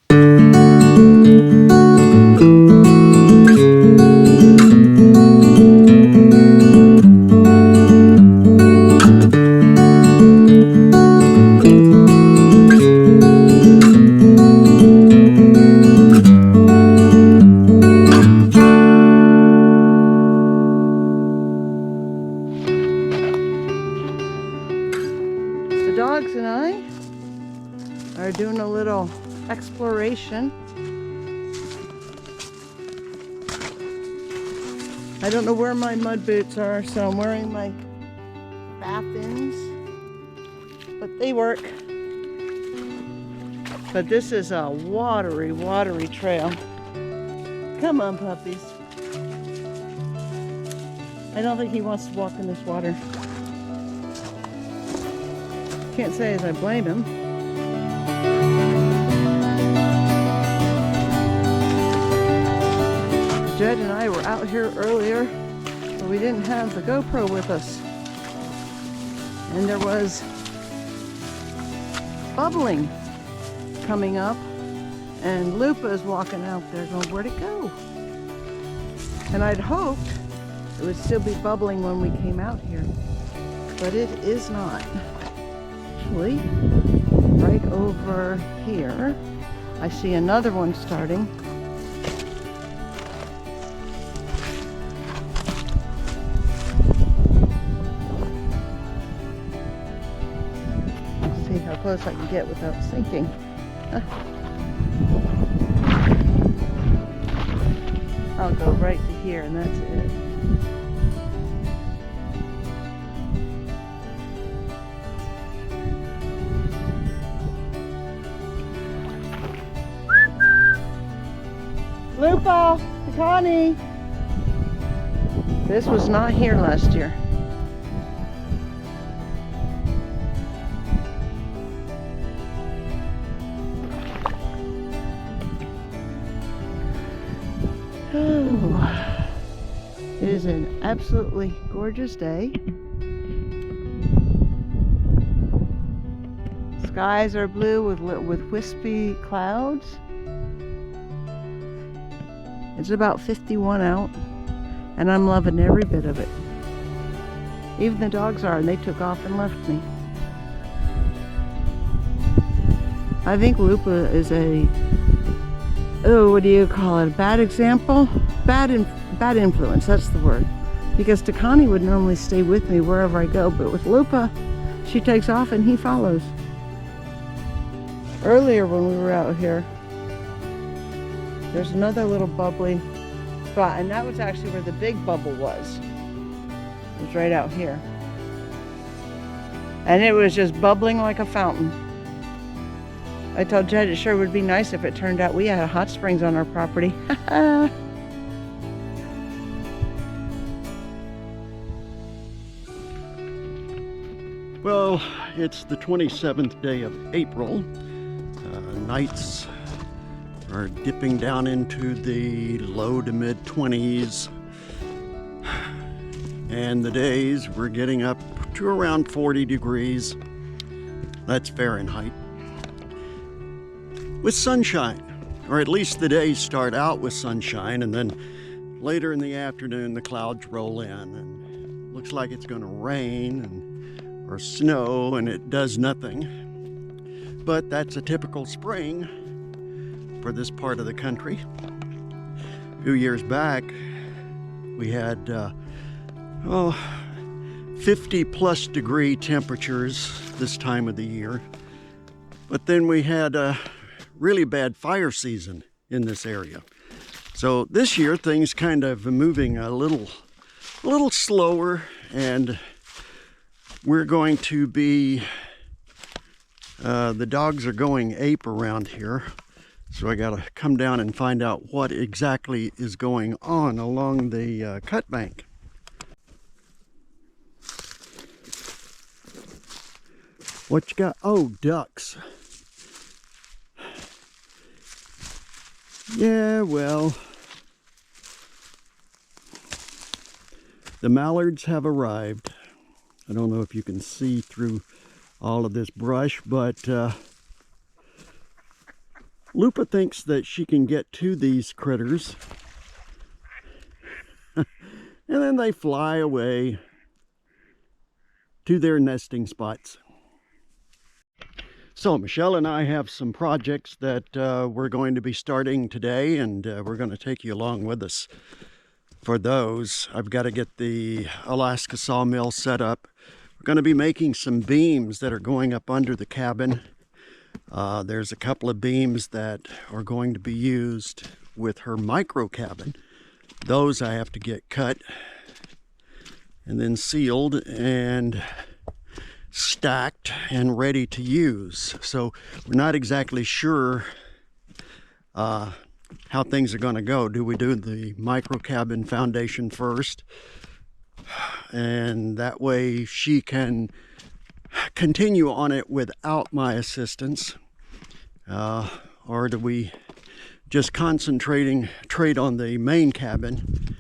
The dogs and I are doing a little exploration. I don't know where my mud boots are, so I'm wearing my bath-ins, but they work. But this is a watery, watery trail. Come on, puppies. I don't think he wants to walk in this water. Can't say as I blame him. Jed and I were out here earlier, but we didn't have the GoPro with us. And there was bubbling coming up, and Lupa is walking out there going, where'd it go? And I'd hoped it would still be bubbling when we came out here, but it is not. Actually, right over here, I see another one starting. Let's see how close I can get without sinking. I'll go right to here and that's it. Lupa, Takani. This was not here last year. Oh, it is an absolutely gorgeous day. Skies are blue with wispy clouds. It's about 51 out, and I'm loving every bit of it. Even the dogs are, and they took off and left me. I think Lupa is a, oh, what do you call it? A bad example? Bad influence, that's the word. Because Takani would normally stay with me wherever I go, but with Lupa, she takes off and he follows. Earlier when we were out here, there's another little bubbly spot, and that was actually where the big bubble was. It was right out here. And it was just bubbling like a fountain. I told Jed it sure would be nice if it turned out we had hot springs on our property. Well, it's the 27th day of April. Nights are dipping down into the low to mid 20s, and the days we're getting up to around 40 degrees. That's Fahrenheit. With sunshine, or at least the days start out with sunshine, and then later in the afternoon the clouds roll in and looks like it's going to rain or snow, and it does nothing. But that's a typical spring for this part of the country. A few years back, we had 50 plus degree temperatures this time of the year. But then we had a really bad fire season in this area. So this year things kind of moving a little slower, and we're going to be, the dogs are going ape around here. So I got to come down and find out what exactly is going on along the cut bank. What you got? Oh, ducks. Yeah, well, the mallards have arrived. I don't know if you can see through all of this brush, but Lupa thinks that she can get to these critters, and then they fly away to their nesting spots. So Michelle and I have some projects that we're going to be starting today, and we're going to take you along with us for those. I've got to get the Alaska sawmill set up. We're going to be making some beams that are going up under the cabin. There's a couple of beams that are going to be used with her micro cabin. Those I have to get cut and then sealed and stacked and ready to use. So we're not exactly sure how things are going to go. Do we do the micro cabin foundation first, and that way she can continue on it without my assistance, or do we just trade on the main cabin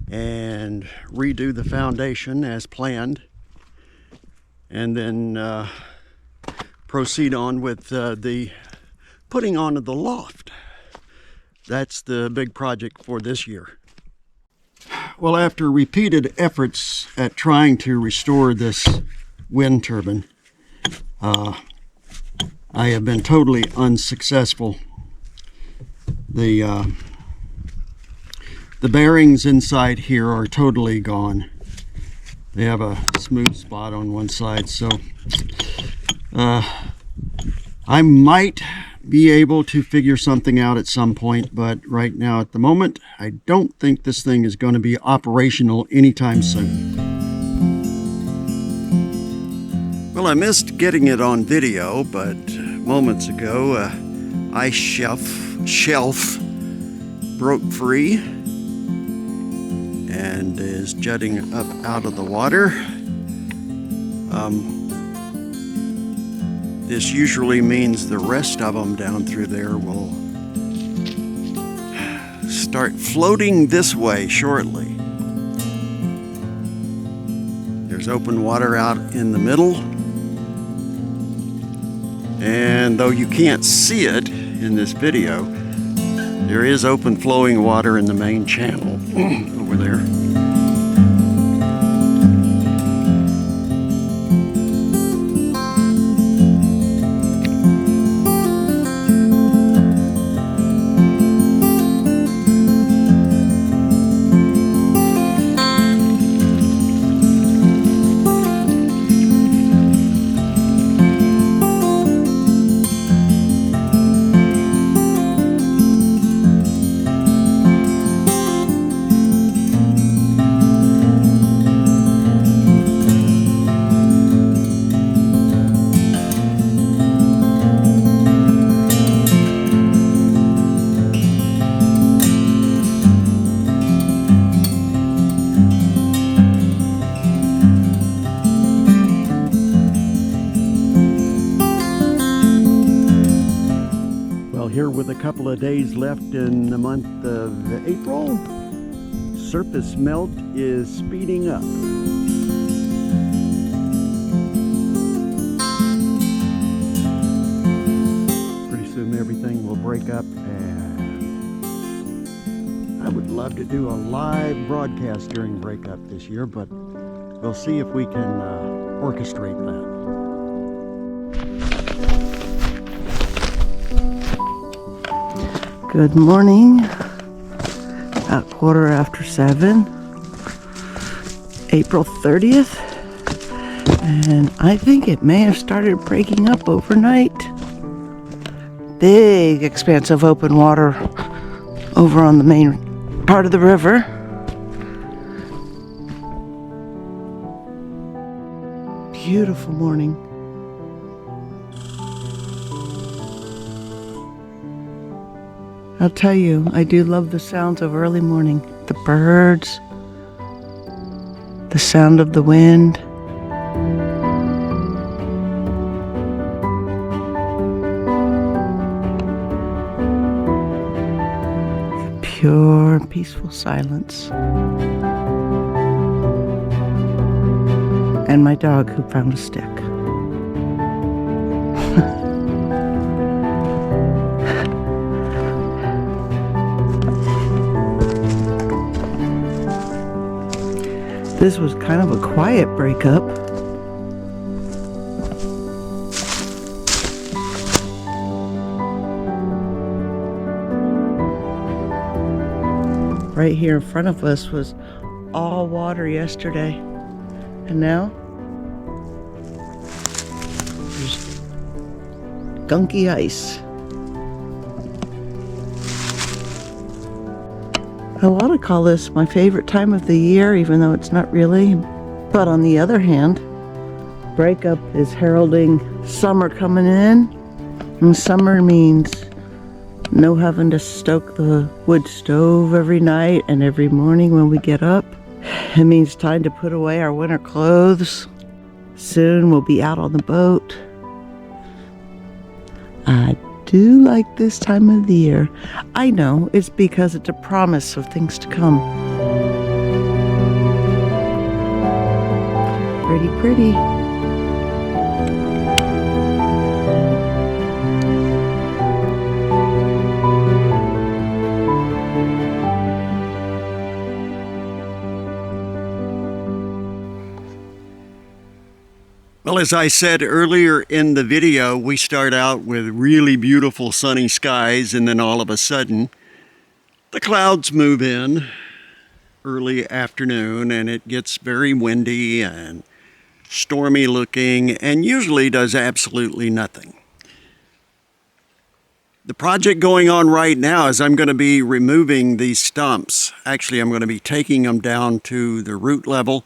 and redo the foundation as planned, and then proceed on with the putting on of the loft? That's the big project for this year. Well, after repeated efforts at trying to restore this wind turbine, I have been totally unsuccessful. The bearings inside here are totally gone. They have a smooth spot on one side, so I might be able to figure something out at some point, but right now at the moment I don't think this thing is going to be operational anytime soon. Well, I missed getting it on video, but moments ago ice shelf broke free and is jutting up out of the water. This usually means the rest of them down through there will start floating this way shortly. There's open water out in the middle, and though you can't see it in this video, there is open flowing water in the main channel over there. Here with a couple of days left in the month of April, surface melt is speeding up. Pretty soon everything will break up, and I would love to do a live broadcast during breakup this year, but we'll see if we can orchestrate that. Good morning, about 7:15, April 30th, and I think it may have started breaking up overnight. Big expanse of open water over on the main part of the river. Beautiful morning. I'll tell you, I do love the sounds of early morning. The birds, the sound of the wind. Pure, peaceful silence. And my dog who found a stick. This was kind of a quiet breakup. Right here in front of us was all water yesterday, and now there's gunky ice. I want to call this my favorite time of the year, even though it's not really. But on the other hand, breakup is heralding summer coming in, and summer means no having to stoke the wood stove every night and every morning when we get up. It means time to put away our winter clothes. Soon we'll be out on the boat. I do like this time of the year. I know it's because it's a promise of things to come. Pretty, pretty. Well, as I said earlier in the video, we start out with really beautiful sunny skies, and then all of a sudden, the clouds move in early afternoon, and it gets very windy and stormy looking, and usually does absolutely nothing. The project going on right now is I'm going to be removing these stumps. Actually, I'm going to be taking them down to the root level.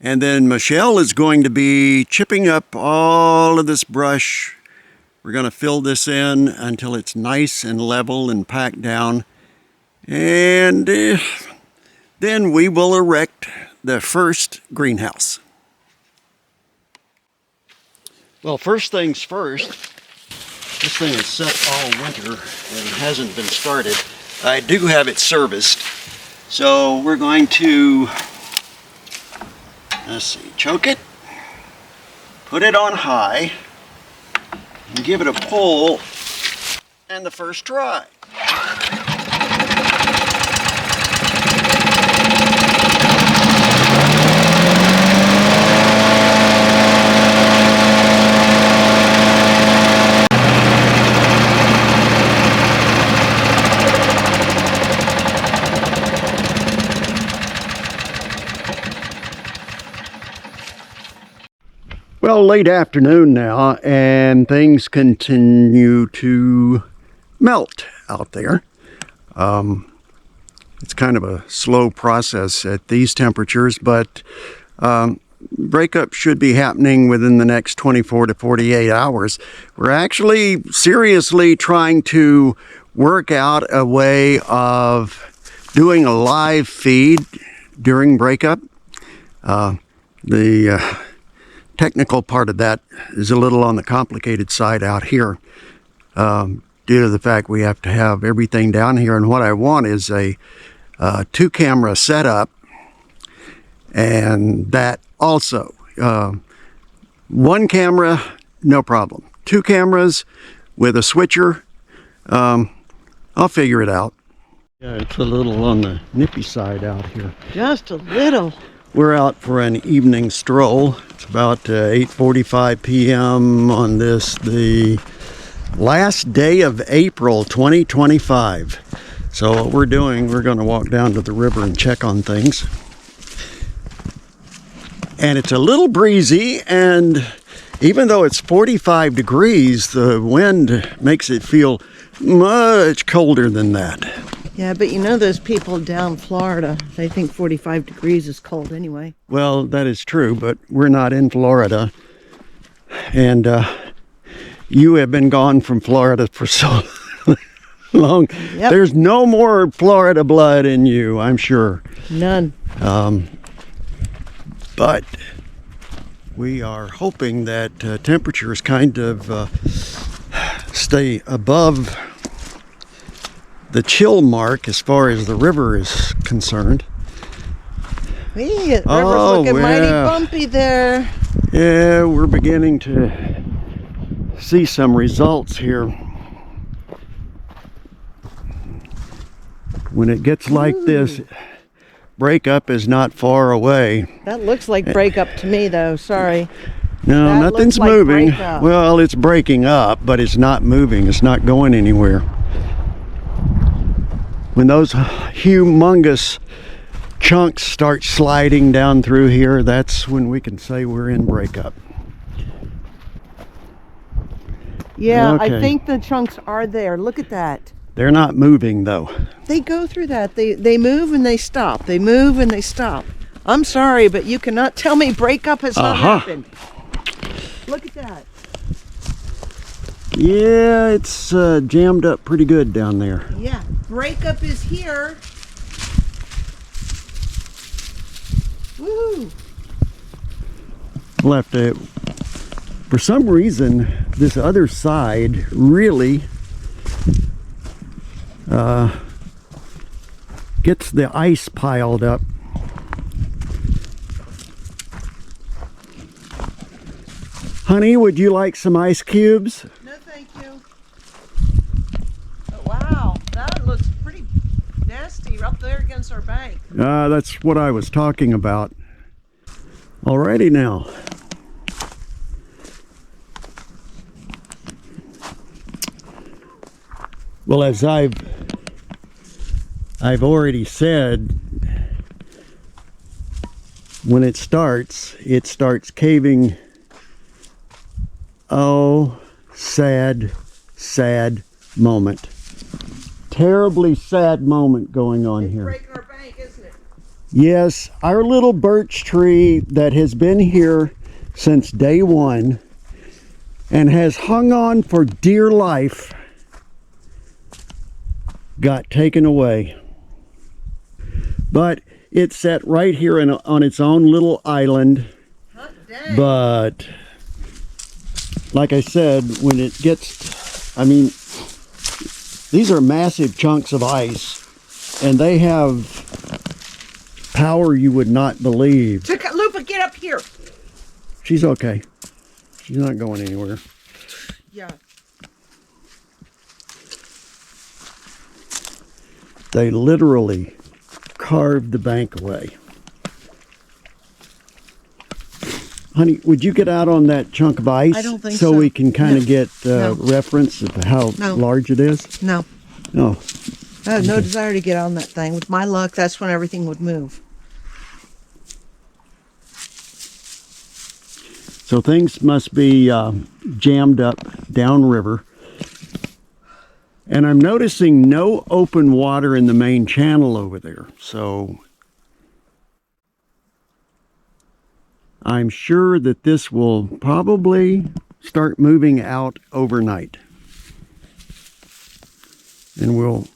And then Michelle is going to be chipping up all of this brush. We're going to fill this in until it's nice and level and packed down. And then we will erect the first greenhouse. Well, first things first, this thing is set all winter and hasn't been started. I do have it serviced. So we're going to, let's see, choke it, put it on high, and give it a pull, and the first try. Well, late afternoon now, and things continue to melt out there. It's kind of a slow process at these temperatures, but breakup should be happening within the next 24 to 48 hours. We're actually seriously trying to work out a way of doing a live feed during breakup. The technical part of that is a little on the complicated side out here, due to the fact we have to have everything down here. And what I want is a 2-camera setup, and that also, 1 camera, no problem. 2 cameras with a switcher, I'll figure it out. Yeah, it's a little on the nippy side out here. Just a little. We're out for an evening stroll. It's about 8:45 p.m. on this, the last day of April 2025. So what we're doing, we're going to walk down to the river and check on things. And it's a little breezy, and even though it's 45 degrees, the wind makes it feel much colder than that. Yeah, but you know those people down Florida, they think 45 degrees is cold anyway. Well, that is true, but we're not in Florida. And you have been gone from Florida for so long. Yep. There's no more Florida blood in you, I'm sure. None. But we are hoping that temperatures kind of stay above the chill mark as far as the river is concerned. The river's looking mighty bumpy there. Yeah, we're beginning to see some results here. When it gets like this, breakup is not far away. That looks like breakup to me, though. Sorry. No, That nothing's looks like moving. breakup. Well, it's breaking up, but it's not moving. It's not going anywhere. When those humongous chunks start sliding down through here, that's when we can say we're in breakup. Yeah, I Okay. think the chunks are there. Look at that. They're not moving though. They go through that. They move and they stop. They move and they stop. I'm sorry, but you cannot tell me breakup has not happened. Look at that. Yeah, it's jammed up pretty good down there. Yeah, breakup is here. Woo! We'll have to, for some reason, this other side really gets the ice piled up. Honey, would you like some ice cubes? No, thank you. Oh, wow, that looks pretty nasty up there against our bank. That's what I was talking about. Alrighty now. Well, as I've already said, when it starts caving. Oh, sad, sad moment. Terribly sad moment going on here. Breaking our bank, isn't it? Yes, our little birch tree that has been here since day one and has hung on for dear life got taken away. But it's set right here on its own little island. Hot dang. But like I said, when it gets, I mean, these are massive chunks of ice and they have power you would not believe. Lupa, get up here. She's okay. She's not going anywhere. Yeah. They literally carved the bank away. Honey, would you get out on that chunk of ice? I don't think so. so. We can kind of get No. reference of how large it is? No. No. I have no desire to get on that thing. With my luck, that's when everything would move. So things must be jammed up downriver. And I'm noticing no open water in the main channel over there. So I'm sure that this will probably start moving out overnight. And we'll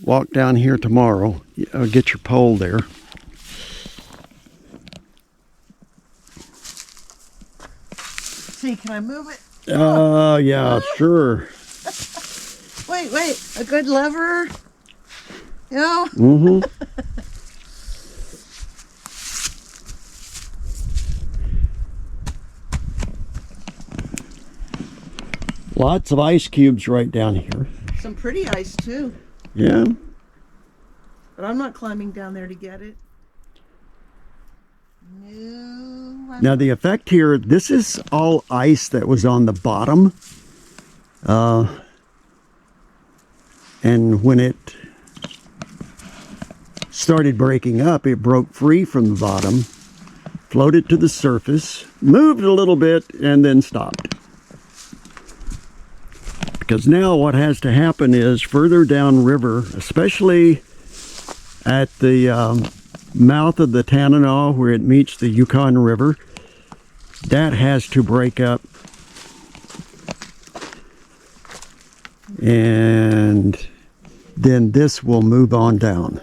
walk down here tomorrow. Get your pole there. See, can I move it? Yeah, sure. Wait, a good lever? You know? Mm-hmm. Lots of ice cubes right down here. Some pretty ice, too. Yeah. But I'm not climbing down there to get it. No. Now the effect here, this is all ice that was on the bottom. And when it started breaking up, it broke free from the bottom, floated to the surface, moved a little bit, and then stopped. Because now what has to happen is further downriver, especially at the mouth of the Tanana where it meets the Yukon River, that has to break up. And then this will move on down.